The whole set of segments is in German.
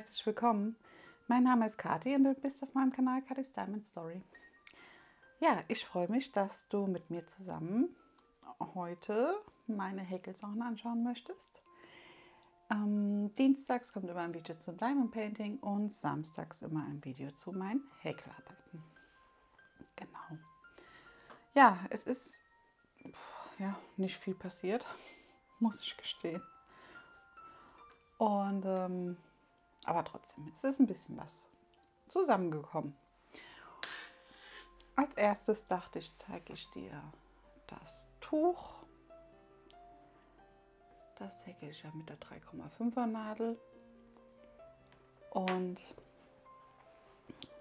herzlich willkommen. Mein Name ist Kathi und du bist auf meinem Kanal Kathis Diamond Story. Ja, ich freue mich, dass du mit mir zusammen heute meine Häkelsachen anschauen möchtest. Dienstags kommt immer ein Video zum Diamond Painting und samstags immer ein Video zu meinen Häkelarbeiten. Genau. Ja, es ist nicht viel passiert, muss ich gestehen. Und aber trotzdem, es ist ein bisschen was zusammengekommen. Als erstes dachte ich, zeige ich dir das Tuch. Das häkle ich ja mit der 3,5er Nadel. Und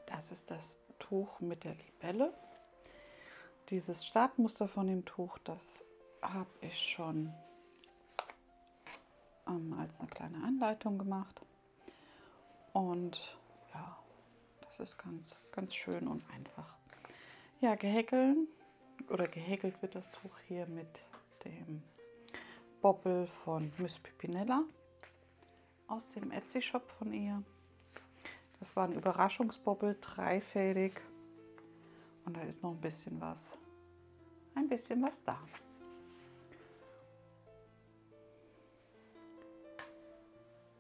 das ist das Tuch mit der Libelle. Dieses Startmuster von dem Tuch, das habe ich schon als eine kleine Anleitung gemacht. Und ja, das ist ganz schön und einfach. Ja, gehäkelt wird das Tuch hier mit dem Bobbel von Miss Pimpinella aus dem Etsy-Shop von ihr. Das war ein Überraschungsbobbel, dreifädig, und da ist noch ein bisschen was da.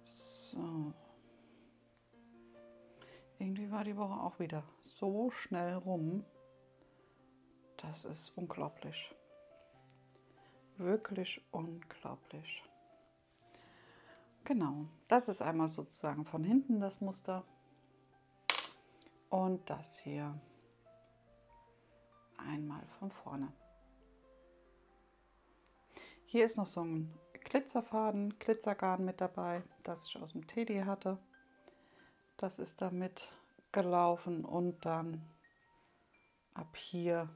So. Irgendwie war die Woche auch wieder so schnell rum. Das ist unglaublich. Wirklich unglaublich. Genau, das ist einmal sozusagen von hinten das Muster. Und das hier einmal von vorne. Hier ist noch so ein Glitzerfaden, Glitzergarn mit dabei, das ich aus dem Teddy hatte. Das ist damit gelaufen und dann ab hier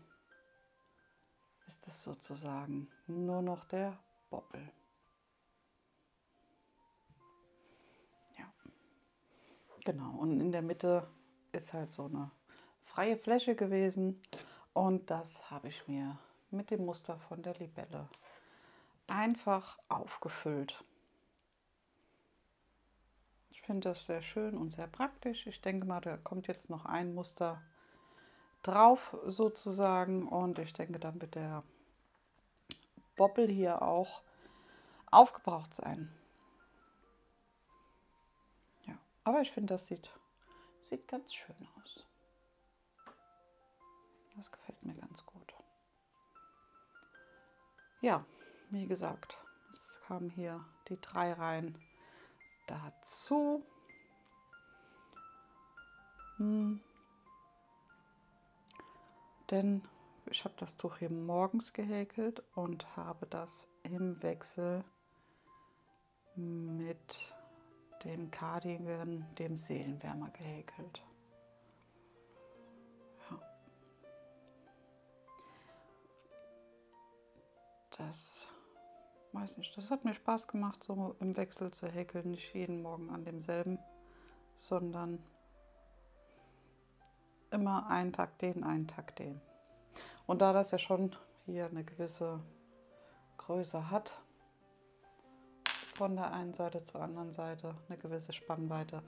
ist es sozusagen nur noch der Bobbel. Ja, genau. Und in der Mitte ist halt so eine freie Fläche gewesen und das habe ich mir mit dem Muster von der Libelle einfach aufgefüllt. Ich finde das sehr schön und sehr praktisch. Ich denke mal, da kommt jetzt noch ein Muster drauf sozusagen und ich denke, dann wird der Bobbel hier auch aufgebraucht sein. Ja, aber ich finde, das sieht ganz schön aus. Das gefällt mir ganz gut. Ja, wie gesagt, es kamen hier die 3 Reihen dazu. Denn ich habe das Tuch hier morgens gehäkelt und habe das im Wechsel mit dem Cardigan, dem Seelenwärmer, gehäkelt. Ja. Das weiß nicht, das hat mir Spaß gemacht, so im Wechsel zu häkeln, nicht jeden Morgen an demselben, sondern immer einen Tag den, einen Tag den. Und da das ja schon hier eine gewisse Größe hat, von der einen Seite zur anderen Seite, eine gewisse Spannweite,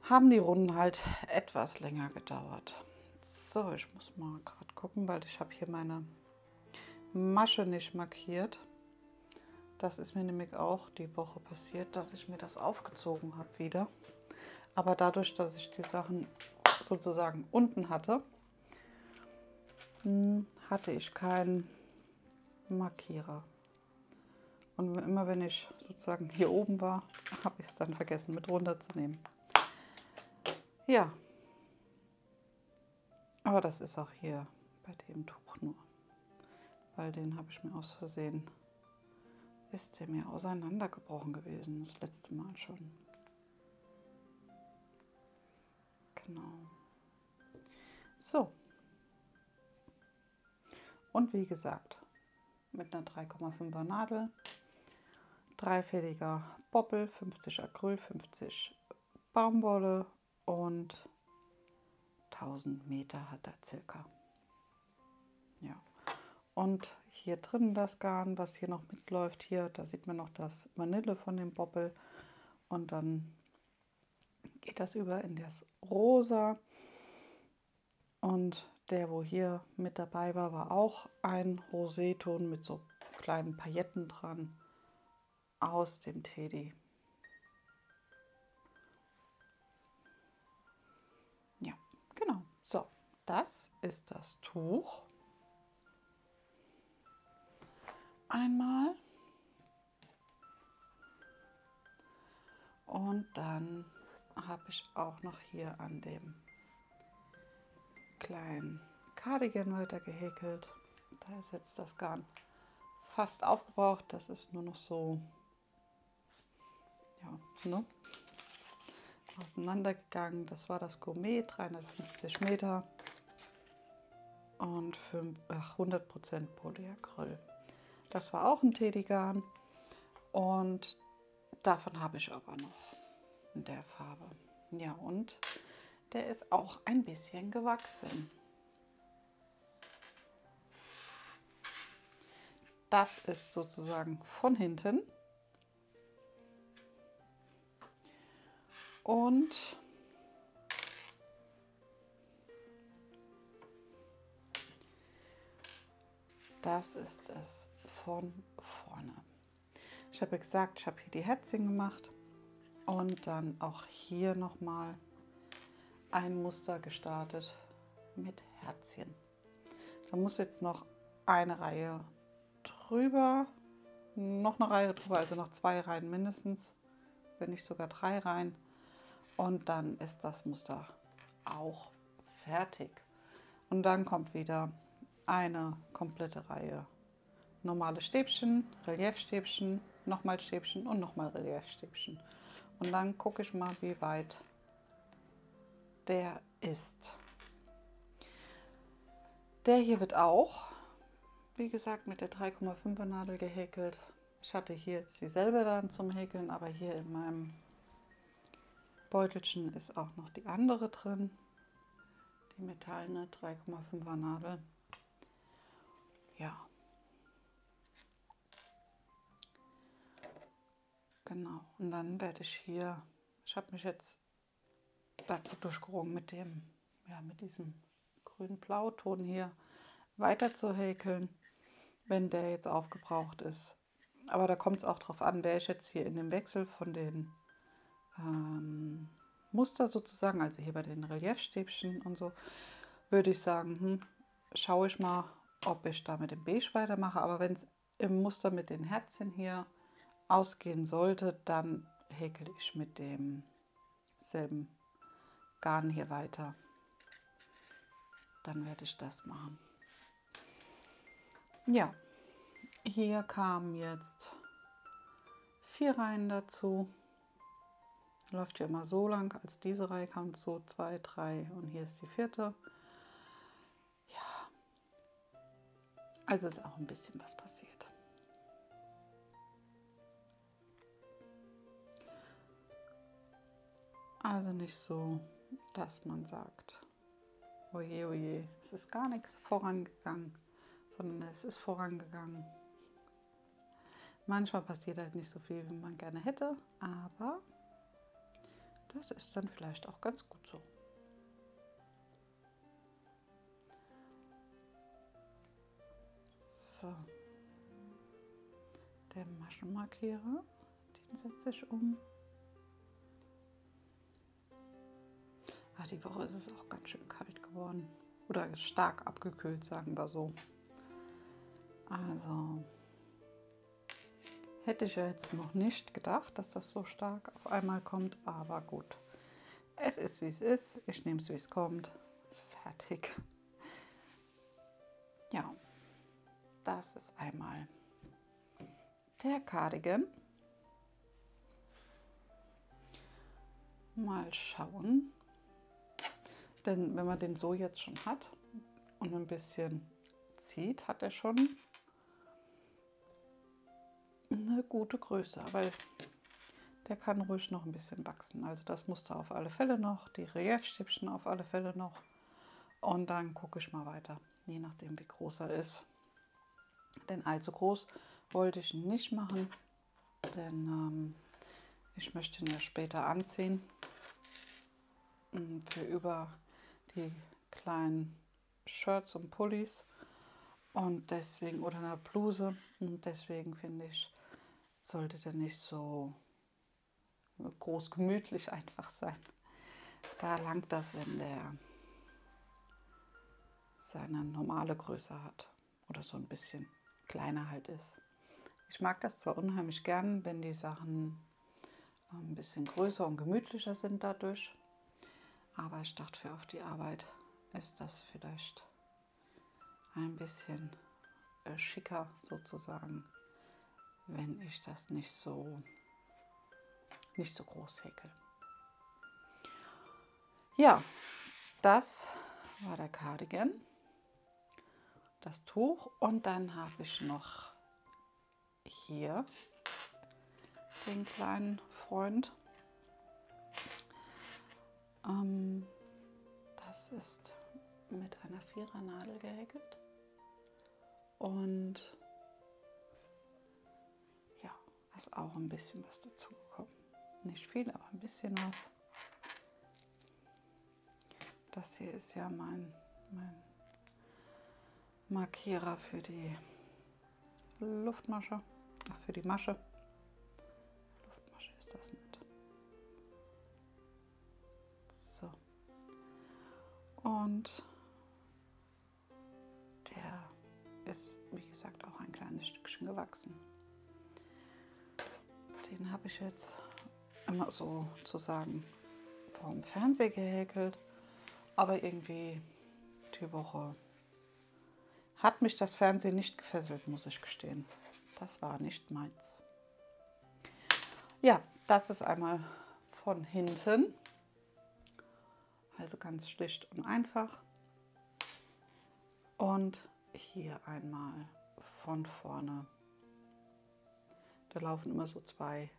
haben die Runden halt etwas länger gedauert. So, ich muss mal gerade gucken, weil ich habe hier meine Masche nicht markiert. Das ist mir nämlich auch die Woche passiert, dass ich mir das aufgezogen habe wieder. Aber dadurch, dass ich die Sachen sozusagen unten hatte, hatte ich keinen Markierer. Und immer wenn ich sozusagen hier oben war, habe ich es dann vergessen mit runterzunehmen. Ja, aber das ist auch hier bei dem Tuch nur, weil den habe ich mir aus Versehen, ist der mir auseinandergebrochen gewesen, das letzte Mal schon. Genau. So. Und wie gesagt, mit einer 3,5er Nadel, dreifädiger Bobbel, 50 Acryl, 50 Baumwolle und 1000 Meter hat er circa. Ja. Und hier drin das Garn, was hier noch mitläuft, hier, da sieht man noch das Vanille von dem Bobbel. Und dann geht das über in das Rosa. Und der, wo hier mit dabei war, war auch ein Roséton mit so kleinen Pailletten dran aus dem Teddy. Ja, genau. So, das ist das Tuch. Einmal. Und dann habe ich auch noch hier an dem kleinen Cardigan weiter gehäkelt. Da ist jetzt das Garn fast aufgebraucht. Das ist nur noch so, ja, ne, auseinandergegangen. Das war das Gourmet, 350 Meter und 100% Polyacryl. Das war auch ein Teddy-Garn und davon habe ich aber noch in der Farbe. Ja, und der ist auch ein bisschen gewachsen. Das ist sozusagen von hinten. Und das ist es von vorne. Ich habe gesagt, ich habe hier die Herzchen gemacht und dann auch hier nochmal ein Muster gestartet mit Herzchen. Da muss jetzt noch eine Reihe drüber, noch eine Reihe drüber, also noch 2 Reihen mindestens, wenn nicht sogar 3 Reihen. Und dann ist das Muster auch fertig. Und dann kommt wieder eine komplette Reihe normale Stäbchen, Reliefstäbchen, nochmal Stäbchen und nochmal Reliefstäbchen. Und dann gucke ich mal, wie weit der ist. Der hier wird auch, wie gesagt, mit der 3,5er Nadel gehäkelt. Ich hatte hier jetzt dieselbe dann zum Häkeln, aber hier in meinem Beutelchen ist auch noch die andere drin. Die metallene 3,5er Nadel. Ja. Genau. Und dann werde ich hier, ich habe mich jetzt dazu durchgerungen mit dem, ja, mit diesem grün-blau-Ton hier weiter zu häkeln, wenn der jetzt aufgebraucht ist. Aber da kommt es auch drauf an, wäre ich jetzt hier in dem Wechsel von den Muster sozusagen, also hier bei den Reliefstäbchen und so, würde ich sagen, schaue ich mal, ob ich da mit dem Beige weitermache. Aber wenn es im Muster mit den Herzchen hier ausgehen sollte, dann häkle ich mit dem selben Garn hier weiter. Dann werde ich das machen. Ja, hier kamen jetzt 4 Reihen dazu. Läuft ja immer so lang, also diese Reihe kam so 2, 3 und hier ist die 4. Ja, also ist auch ein bisschen was passiert. Also nicht so, dass man sagt, oje, oje, es ist gar nichts vorangegangen, sondern es ist vorangegangen. Manchmal passiert halt nicht so viel, wie man gerne hätte, aber das ist dann vielleicht auch ganz gut so. So, der Maschenmarkierer, den setze ich um. Die Woche ist es auch ganz schön kalt geworden. Oder stark abgekühlt, sagen wir so. Also hätte ich ja jetzt noch nicht gedacht, dass das so stark auf einmal kommt. Aber gut, es ist wie es ist. Ich nehme es wie es kommt. Fertig. Ja, das ist einmal der Cardigan. Mal schauen. Denn wenn man den so jetzt schon hat und ein bisschen zieht, hat er schon eine gute Größe. Aber der kann ruhig noch ein bisschen wachsen. Also das Muster auf alle Fälle noch, die Reliefstäbchen auf alle Fälle noch. Und dann gucke ich mal weiter, je nachdem wie groß er ist. Denn allzu groß wollte ich ihn nicht machen, denn ich möchte ihn ja später anziehen. für über die kleinen Shirts und Pullis und deswegen, oder eine Bluse, und deswegen finde ich, sollte der nicht so groß gemütlich einfach sein. Da langt das, wenn der seine normale Größe hat oder so ein bisschen kleiner halt ist. Ich mag das zwar unheimlich gern, wenn die Sachen ein bisschen größer und gemütlicher sind dadurch, aber ich dachte, für auf die Arbeit ist das vielleicht ein bisschen schicker sozusagen, wenn ich das nicht so groß häkel. Ja, das war der Cardigan, das Tuch, und dann habe ich noch hier den kleinen Freund. Das ist mit einer Vierernadel gehäkelt und ja, ist auch ein bisschen was dazu gekommen. Nicht viel, aber ein bisschen was. Das hier ist ja mein Markierer für die Luftmasche, für die Masche. Luftmasche ist das nicht. So. Und der ist, wie gesagt, auch ein kleines Stückchen gewachsen. Den habe ich jetzt immer sozusagen vom Fernseher gehäkelt, aber irgendwie die Woche hat mich das Fernsehen nicht gefesselt, muss ich gestehen. Das war nicht meins. Ja, das ist einmal von hinten, also ganz schlicht und einfach. Und hier einmal von vorne. Da laufen immer so zwei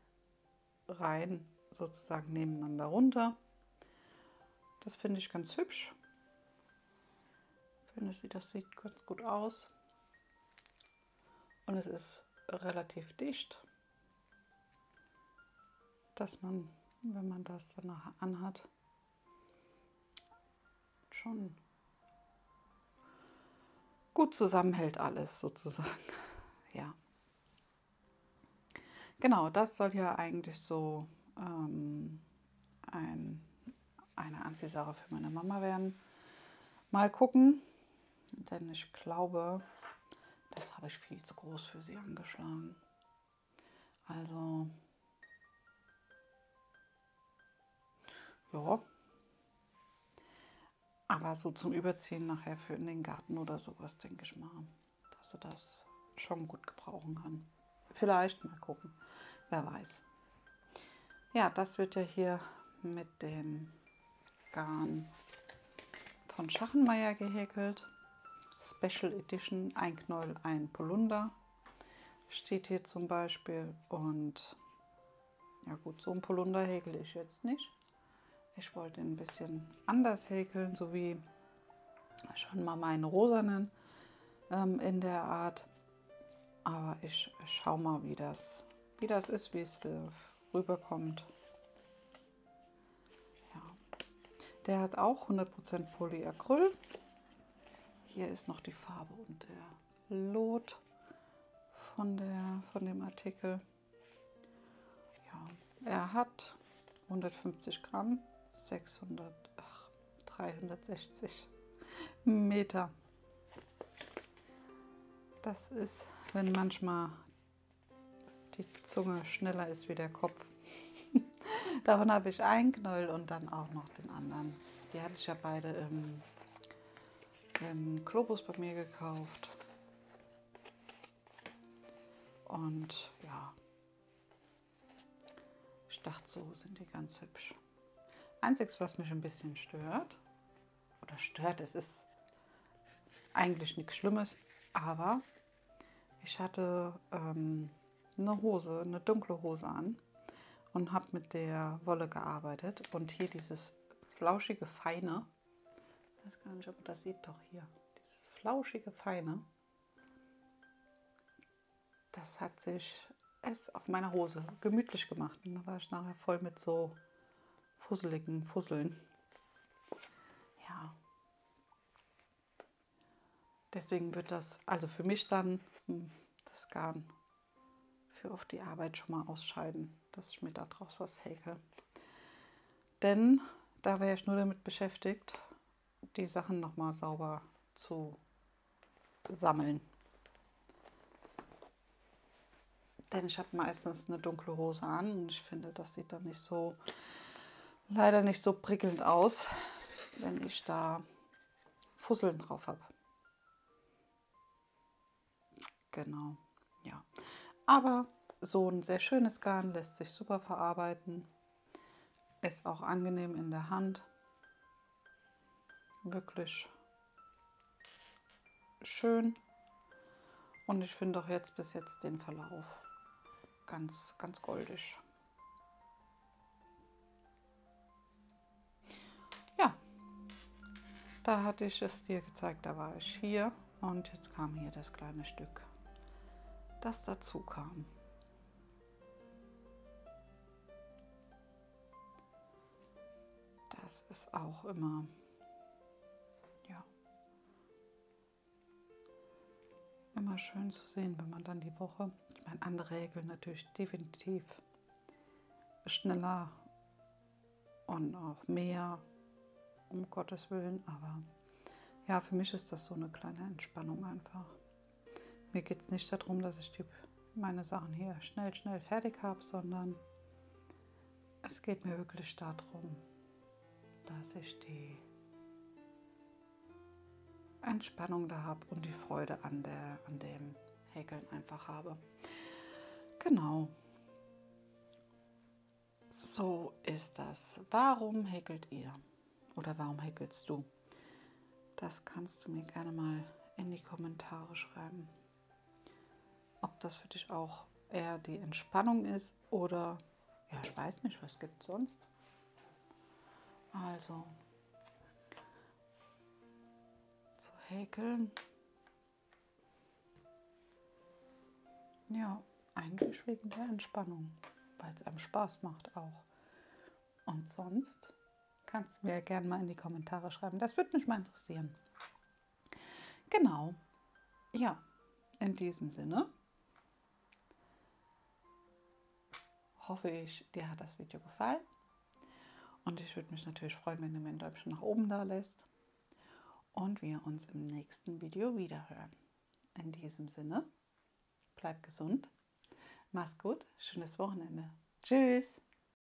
Reihen sozusagen nebeneinander runter. Das finde ich ganz hübsch. Ich finde, das sieht ganz gut aus. Und es ist relativ dicht, dass man, wenn man das danach anhat, schon gut zusammenhält alles sozusagen. Ja. Genau, das soll ja eigentlich so eine Anziehsache für meine Mama werden. Mal gucken, denn ich glaube, das habe ich viel zu groß für sie angeschlagen. Also, ja. Aber so zum Überziehen nachher für in den Garten oder sowas, denke ich mal, dass sie das schon gut gebrauchen kann. Vielleicht mal gucken, wer weiß. Ja, das wird ja hier mit dem Garn von Schachenmeier gehäkelt. Special Edition, ein Knäuel, ein Polunder steht hier zum Beispiel. Und ja gut, so ein Polunder häkle ich jetzt nicht. Ich wollte ein bisschen anders häkeln, so wie schon mal meine rosanen in der Art. Aber ich schaue mal, wie das ist, wie es rüberkommt. Ja. Der hat auch 100% Polyacryl. Hier ist noch die Farbe und der Lot von dem Artikel. Ja, er hat 150 Gramm, 360 Meter. Das ist, wenn manchmal die Zunge schneller ist wie der Kopf. Davon habe ich einen Knäuel und dann auch noch den anderen. Die hatte ich ja beide im Globus bei mir gekauft. Und ja, ich dachte, so sind die ganz hübsch. Einziges, was mich ein bisschen stört, es ist eigentlich nichts Schlimmes, aber ich hatte eine dunkle Hose an und habe mit der Wolle gearbeitet. Und hier dieses flauschige Feine, ich weiß gar nicht, ob man das sieht, doch hier, dieses flauschige Feine, das hat sich auf meiner Hose gemütlich gemacht. Und da war ich nachher voll mit so fusseligen Fusseln. Deswegen wird das, also für mich dann, das Garn für auf die Arbeit schon mal ausscheiden, dass ich mir da draus was häkel. Denn da wäre ich nur damit beschäftigt, die Sachen nochmal sauber zu sammeln. Denn ich habe meistens eine dunkle Hose an und ich finde, das sieht dann nicht so, leider nicht so prickelnd aus, wenn ich da Fusseln drauf habe. Genau, ja. Aber so ein sehr schönes Garn lässt sich super verarbeiten. Ist auch angenehm in der Hand. Wirklich schön. Und ich finde auch jetzt bis jetzt den Verlauf ganz, ganz goldig. Ja, da hatte ich es dir gezeigt, da war ich hier und jetzt kam hier das kleine Stück, das dazu kam. Das ist auch immer, ja, immer schön zu sehen, wenn man dann die Woche, ich meine, andere häkeln natürlich definitiv schneller und auch mehr, um Gottes Willen, aber ja, für mich ist das so eine kleine Entspannung einfach. Mir geht es nicht darum, dass ich meine Sachen hier schnell fertig habe, sondern es geht mir wirklich darum, dass ich die Entspannung da habe und die Freude an dem Häkeln einfach habe. Genau. So ist das. Warum häkelt ihr? Oder warum häkelst du? Das kannst du mir gerne mal in die Kommentare schreiben. Ob das für dich auch eher die Entspannung ist oder, ja, ich weiß nicht, was gibt es sonst. Also, zu häkeln. Ja, eigentlich wegen der Entspannung, weil es einem Spaß macht auch. Und sonst kannst du mir gerne mal in die Kommentare schreiben. Das würde mich mal interessieren. Genau. Ja, in diesem Sinne hoffe ich, dir hat das Video gefallen. Und ich würde mich natürlich freuen, wenn du mir ein Däumchen nach oben da lässt. Und wir uns im nächsten Video wieder hören. In diesem Sinne, bleib gesund, mach's gut, schönes Wochenende. Tschüss!